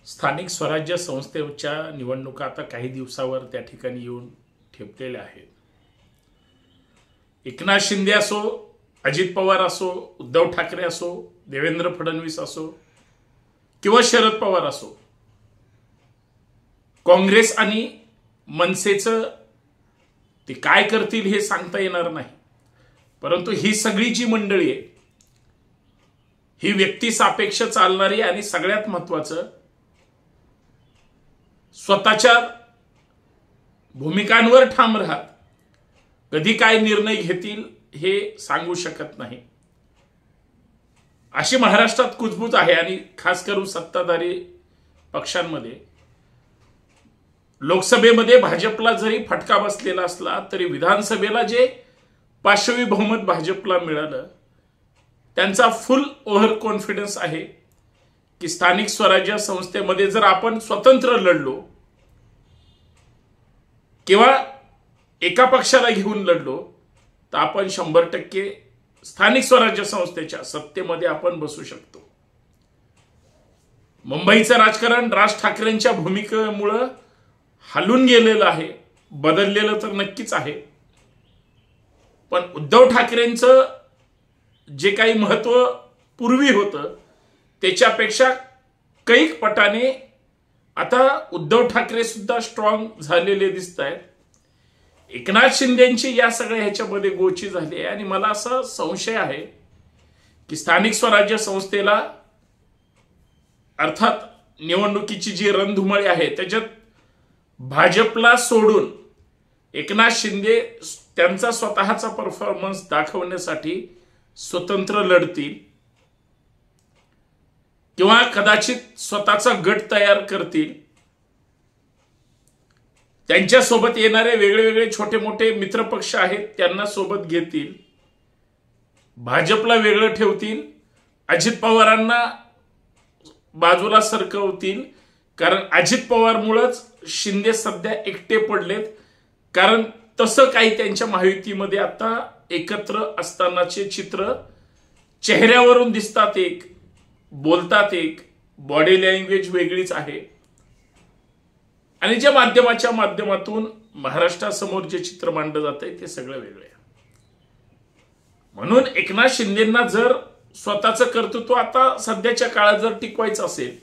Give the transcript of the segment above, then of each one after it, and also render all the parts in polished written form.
स्थानिक स्वराज्य संस्थेच्या निवडणुका आता काही दिवसावर त्या ठिकाणी येऊन ठेपलेल्या आहेत। एकनाथ शिंदे असो, अजित पवार असो, उद्धव ठाकरे असो, देवेंद्र फडणवीस असो किंवा शरद पवार असो, काँग्रेस आणि मनसेचं ते काय करतील हे सांगता येणार नाही। परंतु ही सगळी जी मंडळी आहे ही व्यक्ती सापेक्ष चालणारी आणि सगळ्यात महत्त्वाचं स्वतःच्या भूमिकांवर ठाम राहत कधी काय निर्णय घेतील हे सांगू शकत नाही। अशी महाराष्ट्रात कुजबूज आहे आणि खास करून सत्ताधारी पक्षांमध्ये। लोकसभेमध्ये भाजपला जरी फटका बसलेला असला तरी विधानसभेला जे पाशवी बहुमत भाजपला मिळालं त्यांचा फुल ओव्हर कॉन्फिडन्स आहे की स्थानिक स्वराज्य संस्थेमध्ये जर आपण स्वतंत्र लढलो किंवा एका पक्षाला घेऊन लढलो तर आपण 100% स्थानिक स्वराज्य संस्थेच्या सत्तेमध्ये आपण बसू शकतो। मुंबईचं राजकारण राज ठाकरेंच्या भूमिकेमुळे हलून गेलेलं आहे, बदललेलं तर नक्कीच आहे। पण उद्धव ठाकरेंचं जे काही महत्त्व पूर्वी होतं त्याच्यापेक्षा कैक पटाने आता उद्धव ठाकरे सुद्धा स्ट्रॉंग झालेले दिसत आहेत। एकनाथ शिंदेची या सगळ्या ह्याच्यामध्ये गोची झाली आहे आणि मला असा संशय आहे की स्थानिक स्वराज्य संस्थेला अर्थात निवडणुकीची जी रणधुमाळी आहे त्याच्यात भाजपला सोडून एकनाथ शिंदे त्यांचा स्वतःचा परफॉर्मन्स दाखवण्यासाठी स्वतंत्र लढतील किंवा कदाचित स्वतःचा गट तयार करतील। त्यांच्या सोबत येणारे वेगवेगळे छोटे मोठे मित्रपक्ष आहेत त्यांना सोबत घेतील, भाजपला वेगळं ठेवतील, अजित पवारांना बाजूला सरकवतील। कारण अजित पवारमुळेच शिंदे सध्या एकटे पडलेत। कारण तसं काही त्यांच्या महायुतीमध्ये आता एकत्र असतानाचे चित्र चेहऱ्यावरून दिसतात, एक बोलतात, एक बॉडी लँग्वेज वेगळीच आहे आणि ज्या माध्यमाच्या माध्यमातून महाराष्ट्रासमोर जे चित्र मांडलं जात आहे ते सगळं वेगळं आहे। म्हणून एकनाथ शिंदेंना जर स्वतःचं कर्तृत्व आता सध्याच्या काळात जर टिकवायचं असेल,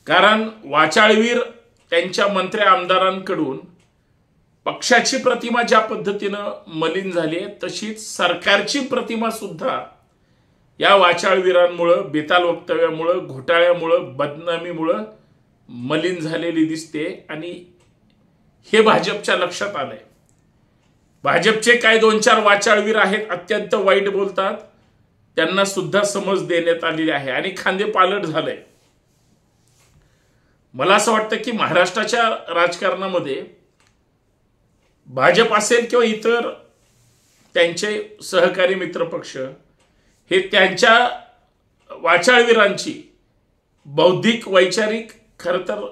कारण वाचाळवीर त्यांच्या मंत्री आमदारांकडून पक्षाची प्रतिमा ज्या पद्धतीनं मलिन झाली आहे तशीच सरकारची प्रतिमा सुद्धा या वाचाळवीरांमुळे, बेताल वक्तव्यामुळे, घोटाळ्यामुळे, बदनामीमुळे मलिन झालेली दिसते आणि हे भाजपच्या लक्षात आलंय। भाजपचे काय 2-4 वाचाळवीर आहेत, अत्यंत वाईट बोलतात, त्यांना सुद्धा समज देण्यात आलेली आहे आणि खांदे पालट झालंय। मला असं वाटतं की महाराष्ट्राच्या राजकारणामध्ये भाजप असेल किंवा इतर त्यांचे सहकारी मित्रपक्ष हे त्यांच्या वाचाळवीरांची बौद्धिक वैचारिक खरं तर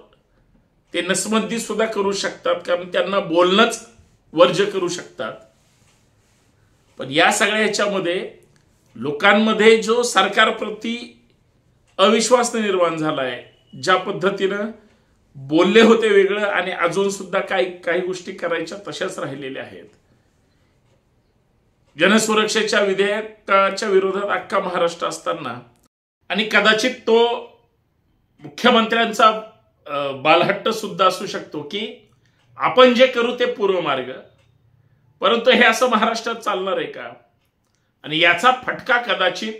ते नसबंदी सुद्धा करू शकतात, कारण त्यांना बोलणंच वर्ज्य करू शकतात। पण या सगळ्या ह्याच्यामध्ये लोकांमध्ये जो सरकारप्रती अविश्वास निर्माण झाला आहे, ज्या पद्धतीनं बोलले होते वेगळं आणि अजून सुद्धा काही गोष्टी करायच्या तशाच राहिलेल्या आहेत। जनसुरक्षेच्या विधेयकाच्या विरोधात अख्खा महाराष्ट्र असताना आणि कदाचित तो मुख्यमंत्र्यांचा बालहट्ट सुद्धा असू शकतो की आपण जे करू ते पूर्व मार्ग, परंतु हे असं महाराष्ट्रात चालणार आहे का? आणि याचा फटका कदाचित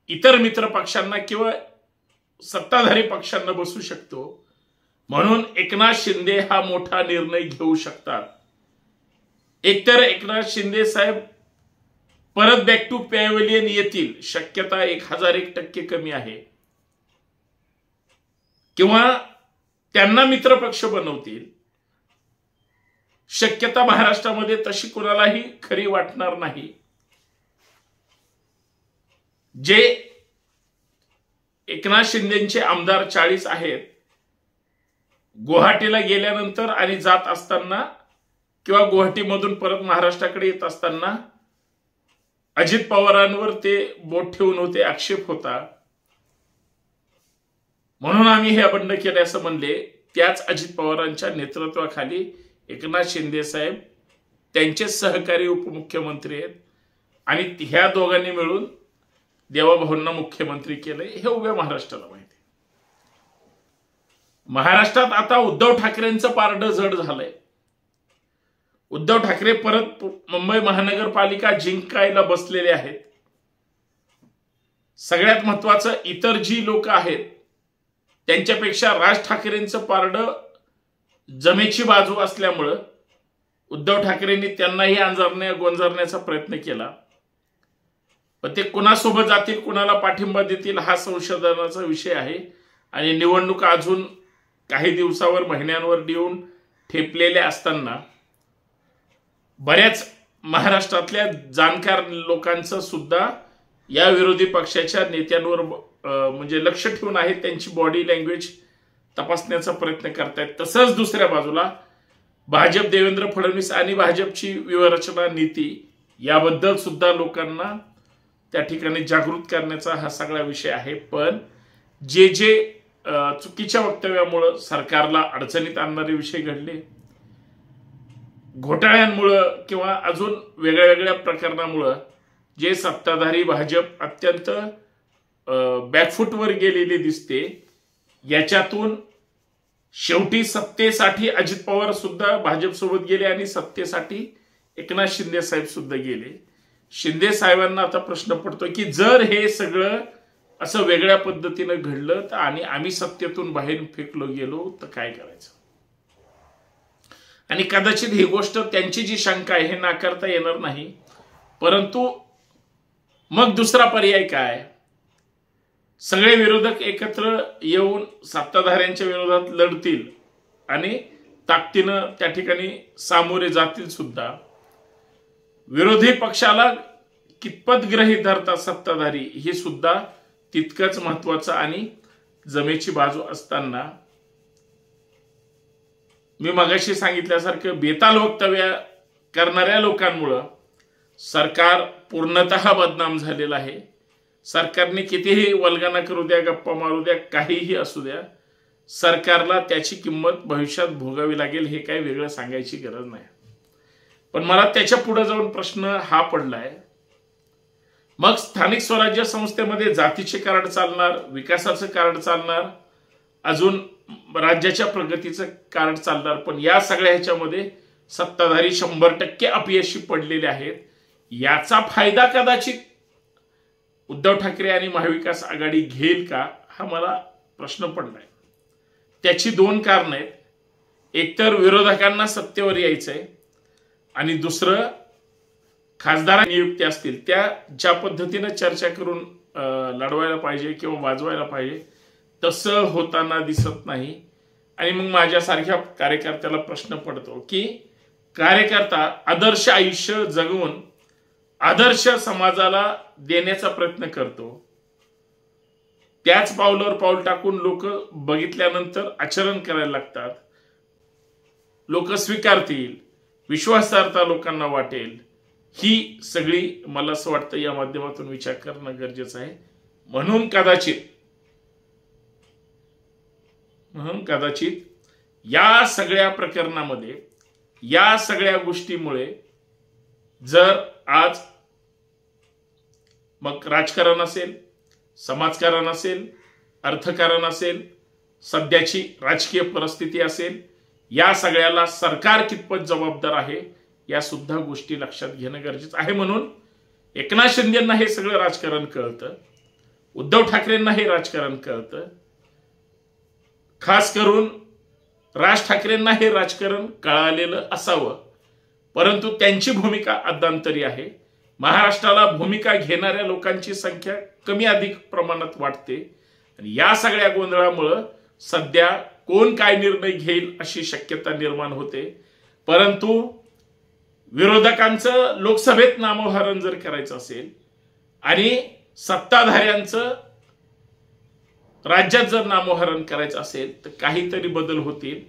इतर मित्र पक्षांना किंवा सत्ताधारी पक्षांना बसू शकतो। म्हणून एकनाथ शिंदे हा मोठा निर्णय घेऊ शकतात। एकतर एकनाथ शिंदे साहेब परत बॅक टू पॅव्हेलियन येतील, शक्यता 1001% कमी आहे, किंवा त्यांना मित्रपक्ष बनवतील, शक्यता महाराष्ट्रामध्ये तशी कोणालाही खरी वाटणार नाही। जे एकनाथ शिंदेचे आमदार 40 आहेत, गुवाहाटीला गेल्यानंतर आणि जात असताना किंवा गुवाहाटीमधून परत महाराष्ट्राकडे येत असताना अजित पवारांवर ते बोट ठेवून होते, आक्षेप होता। म्हणून आम्ही हे बंड केले असं म्हणले. त्याच अजित पवारांच्या नेतृत्वाखाली एकनाथ शिंदे साहेब त्यांचे सहकारी उपमुख्यमंत्री आहेत आणि ह्या दोघांनी मिळून देवाभाऊंना मुख्यमंत्री केलंय हे उभ्या महाराष्ट्राला माहिती. महाराष्ट्रात आता उद्धव ठाकरेंचं पारडं जड झालंय. उद्धव ठाकरे परत मुंबई महानगरपालिका जिंकायला बसलेले आहेत. सगळ्यात महत्वाचं, इतर जी लोक आहेत त्यांच्यापेक्षा राज ठाकरेंचं पारडं जमेची बाजू असल्यामुळं उद्धव ठाकरेंनी त्यांनाही गोंजारण्याचा प्रयत्न केला. पण ते कुणासोबत जातील, कुणाला पाठिंबा देतील हा संशोधनाचा विषय आहे. आणि निवडणुका अजून काही दिवसावर, महिन्यांवर येऊन ठेपलेल्या असताना बऱ्याच महाराष्ट्रातल्या जाणकार लोकांचं सुद्धा या विरोधी पक्षाच्या नेत्यांवर म्हणजे लक्ष ठेवून आहे, त्यांची बॉडी लँग्वेज तपासण्याचा प्रयत्न करतायत. तसंच दुसऱ्या बाजूला भाजप, देवेंद्र फडणवीस आणि भाजपची व्यूहरचना नीती याबद्दल सुद्धा लोकांना त्या ठिकाणी जागृत करण्याचा हा सगळा विषय आहे. पण जे चुकीच्या वक्तव्यामुळं सरकारला अडचणीत आणणारे विषय घडले, घोटाळ्यांमुळं किंवा अजून वेगळ्या वेगळ्या प्रकरणामुळं जे सत्ताधारी भाजप अत्यंत बॅकफुटवर गेलेली दिसते, याच्यातून शेवटी सत्तेसाठी अजित पवार सुद्धा भाजपसोबत गेले आणि सत्तेसाठी एकनाथ शिंदे साहेब सुद्धा गेले. शिंदे साहेबांना आता प्रश्न पडतो की जर हे सगळं असं वेगळ्या पद्धतीनं घडलं तर आणि आम्ही सत्तेतून बाहेर फेकलो गेलो तर काय करायचं. आणि कदाचित ही गोष्ट, त्यांची जी शंका आहे हे नाकारता येणार नाही. परंतु मग दुसरा पर्याय काय? सगळे विरोधक एकत्र येऊन सत्ताधाऱ्यांच्या विरोधात लढतील आणि ताकदीनं त्या ठिकाणी सामोरे जातील सुद्धा. विरोधी पक्षाला कितपत गृहीत धरतात सत्ताधारी हे सुद्धा तितकंच महत्वाचं आणि जमेची बाजू असताना मी मगाशी सांगितल्यासारखं बेताल वक्तव्य करणाऱ्या लोकांमुळं सरकार पूर्णतः बदनाम झालेलं आहे. सरकारने कितीही वल्गना करू द्या, गप्पा मारू द्या, काहीही असू द्या, सरकारला त्याची किंमत भविष्यात भोगावी लागेल. हे काही वेगळं सांगायची गरज नाही. पण मला त्याच्या पुढे जाऊन प्रश्न हा पडलाय, मग स्थानिक स्वराज्य संस्थेमध्ये जातीचे कार्ड चालणार, विकासाचं कार्ड चालणार, अजून राज्याच्या प्रगतीचं कार्ड चालणार, पण या सगळ्या ह्याच्यामध्ये सत्ताधारी 100% अपयशी पडलेले आहेत. याचा फायदा कदाचित उद्धव ठाकरे आणि महाविकास आघाडी घेईल का हा मला प्रश्न पडलाय. त्याची दोन कारणं आहेत. एकतर विरोधकांना सत्तेवर यायचंय आणि दुसरं खासदार नियुक्ती असतील त्या ज्या पद्धतीने चर्चा करून लढवायला पाहिजे किंवा वाजवायला पाहिजे तसं होताना दिसत नाही. आणि मग माझ्यासारख्या कार्यकर्त्याला प्रश्न पडतो की कार्यकर्ता आदर्श आयुष्य जगवून आदर्श समाजाला देण्याचा प्रयत्न करतो, त्याच पावलावर पाऊल टाकून लोक बघितल्यानंतर आचरण करायला लागतात, लोक स्वीकारतील, विश्वासार्हता लोकांना वाटेल, ही सगळी मला असं वाटतं या माध्यमातून विचार करणं गरजेचं आहे. म्हणून कदाचित या सगळ्या प्रकरणामध्ये, या सगळ्या गोष्टीमुळे जर आज मग राजकारण असेल, समाजकारण असेल, अर्थकारण असेल, सध्याची राजकीय परिस्थिती असेल, या सगळ्याला सरकार कितपत जबाबदार आहे या सुद्धा गोष्टी लक्षात घेणं गरजेचं आहे. म्हणून एकनाथ शिंदेंना हे सगळं राजकारण कळतं, उद्धव ठाकरेंना हे राजकारण कळतं, खास करून राज ठाकरेंना हे राजकारण कळालेलं असावं. परंतु त्यांची भूमिका अध्यांतरी आहे. महाराष्ट्राला भूमिका घेणाऱ्या लोकांची संख्या कमी अधिक प्रमाणात वाटते आणि या सगळ्या गोंधळामुळं सध्या कोण काय निर्णय घेईल अशी शक्यता निर्माण होते. परंतु विरोधकांचं लोकसभेत नामोहरण जर करायचं असेल आणि सत्ताधाऱ्यांचं राज्यात जर नामोहरण करायचं असेल तर काहीतरी बदल होतील.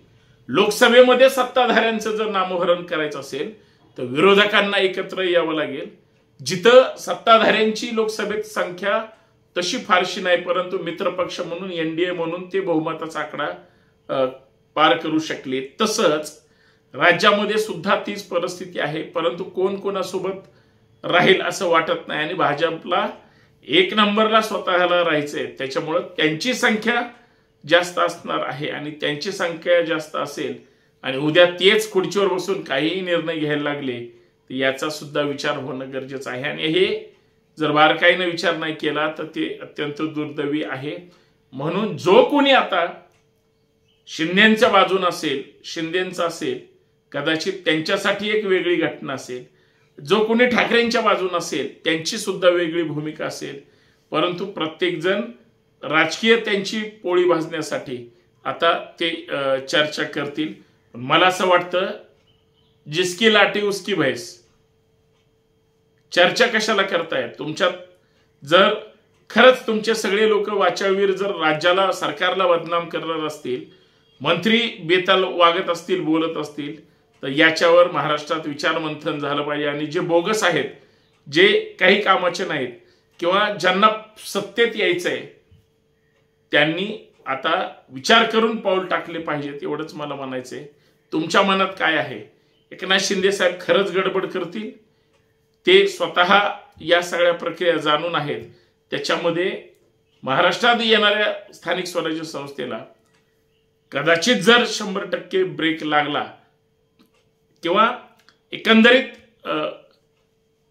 लोकसभेमध्ये सत्ताधाऱ्यांचं जर नामोहरण करायचं असेल तर विरोधकांना एकत्र यावं लागेल. जिथं सत्ताधाऱ्यांची लोकसभेत संख्या तशी फारशी नाही, परंतु मित्रपक्ष म्हणून एनडीए म्हणून ते बहुमताचा आकडा पार करू शकले. तसंच राज्यामध्ये सुद्धा तीच परिस्थिती आहे, परंतु कोण कोणासोबत राहील असं वाटत नाही आणि भाजपला 1 नंबरला स्वतःला राहायचंय. त्याच्यामुळं त्यांची संख्या जास्त असणार आहे आणि त्यांची संख्या जास्त असेल आणि उद्या तेच खुर्चीवर बसून काहीही निर्णय घ्यायला लागले तर याचा सुद्धा विचार होणं गरजेचं आहे आणि हे जर बारकाईने विचार नाही केला तर ते अत्यंत दुर्दैवी आहे. म्हणून जो कोणी आता शिंदेच्या बाजून असेल, शिंदेचा असेल, कदाचित त्यांच्यासाठी एक वेगळी घटना असेल. जो कोणी ठाकरेंच्या बाजून असेल त्यांची सुद्धा वेगळी भूमिका असेल, परंतु प्रत्येक जण राजकीय त्यांची पोळी भाजण्यासाठी आता ते चर्चा करतील. मला असं वाटतं जिसकी लाठी उसकी भैंस. चर्चा कशाला करतायत? तुमच्यात जर खरंच तुमचे सगळे लोक वाचाळवीर जर राज्याला, सरकारला बदनाम करणार असतील, मंत्री बेताल वागत असतील, बोलत असतील, तर याच्यावर महाराष्ट्रात विचार मंथन झालं पाहिजे आणि जे बोगस आहेत, जे काही कामाचे नाहीत किंवा ज्यांना सत्तेत यायचंय त्यांनी आता विचार करून पाऊल टाकले पाहिजेत. एवढंच मला म्हणायचंय. तुमच्या मनात काय आहे? एकनाथ शिंदे साहेब खरंच गडबड करतील? ते स्वतः या सगळ्या प्रक्रिया जाणून आहेत. त्याच्यामध्ये महाराष्ट्रात येणाऱ्या स्थानिक स्वराज्य संस्थेला कदाचित जर 100% ब्रेक लागला किंवा एकंदरीत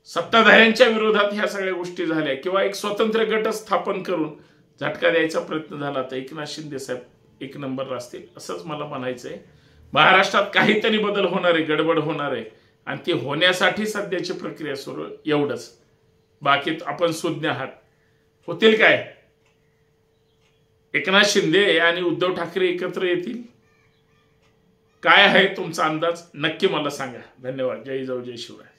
सत्ताधाऱ्यांच्या विरोधात ह्या सगळ्या गोष्टी झाल्या किंवा एक स्वतंत्र गट स्थापन करून झटका द्यायचा प्रयत्न झाला तर एकनाथ शिंदे साहेब 1 नंबरला असतील असंच मला म्हणायचंय. महाराष्ट्रात काहीतरी बदल होणार आहे, गडबड होणार आहे आणि ती होण्यासाठी सध्याची प्रक्रिया सुरू. एवढंच. बाकी आपण सुज्ञ आहात. होतील काय? एकनाथ शिंदे आणि उद्धव ठाकरे एकत्र येतील? काय आहे तुमचा अंदाज? नक्की मला सांगा. धन्यवाद. जय जाऊ, जय शिवराय.